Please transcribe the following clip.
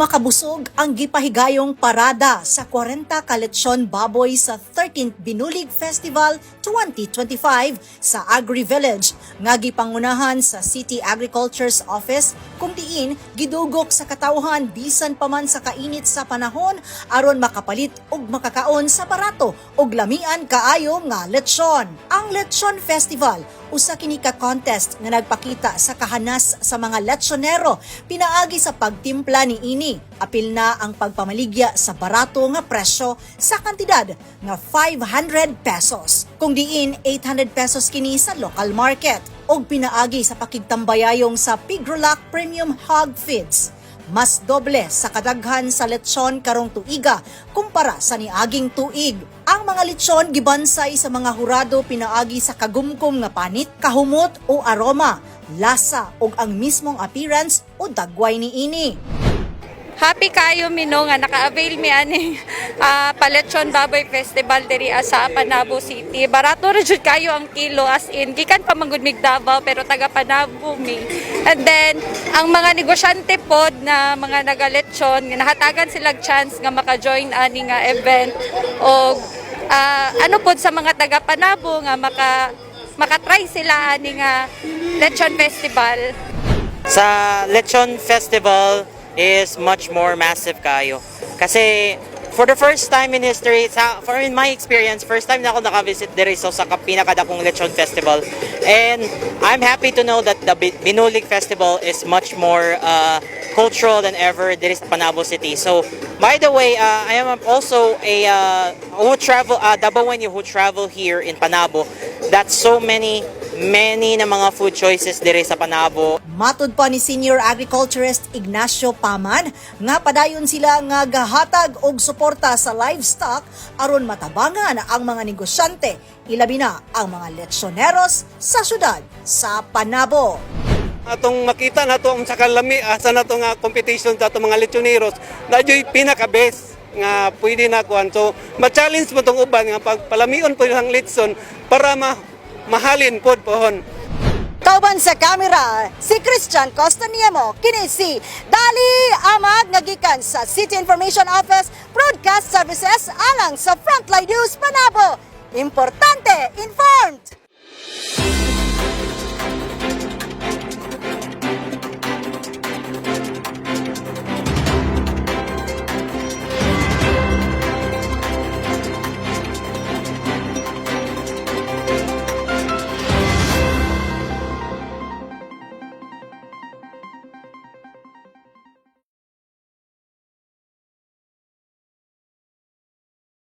makabusog ang gipahigayong parada sa 40 ka lechon baboy sa 13th Binulig Festival 2025 sa Agri-Village nga gipangunahan sa City Agriculture's Office kung diin gidugok sa katawhan bisan pa man sa kainit sa panahon aron makapalit og makakaon sa barato og lamian kaayo nga lechon. Ang Lechon Festival usa kini ka contest nga nagpakita sa kahanas sa mga lechonero pinaagi sa pagtimpla ni ini. Apil na ang pagpamaligya sa barato nga presyo sa kantidad nga 500 pesos. Kung diin 800 pesos kini sa local market og pinaagi sa pakigtambayayong sa Pigrolac Premium Hog Feeds. Mas doble sa kadaghan sa lechon karong tuiga kumpara sa niaging tuig. Ang mga lechon gibansay sa mga hurado pinaagi sa kagumkom nga panit, kahumot o aroma, lasa ug ang mismong appearance o dagway niini. Happy kayo mino nga naka-avail mi aning Palechon Baboy Festival diri sa Panabo City. Barato ra jud kayo ang kilo, as in gikan pa manggud mig Davao pero taga Panabo mi. And then ang mga negosyante pod na mga nagalechon nga nahatagan silang chance nga maka-join ani nga event o ano pod sa mga taga Panabo nga maka-try sila ani nga Lechon Festival. Sa Lechon Festival is much more massive kayo. Kasi for the first time in history, in my experience, first time na ako naka-visit diri sa pinakadakong Lechon Festival. And I'm happy to know that the Binulig Festival is much more cultural than ever diri sa Panabo City. So, by the way, I am also a Dabawenyo who travel here in Panabo. That's so many na mga food choices dire sa Panabo. Matud pa ni Senior Agriculturist Ignacio Paman nga padayon sila nga gahatag og suporta sa livestock aron matabangan ang mga negosyante, ilabi na ang mga lechoneros sa syudad sa Panabo. Atong makita nato ang sakalami sa nato nga competition sa atong mga lechoneros na joy pinaka-best nga pwede na kuan. So ma-challenge mo tong uban nga pagpalamion po ang lechon para mahalin pod pohon. Kauban sa kamera, si Christian Costaniemo, kini si Dali Amad nga gikan sa City Information Office Broadcast Services alang sa Frontline News Panabo. Importante, informed!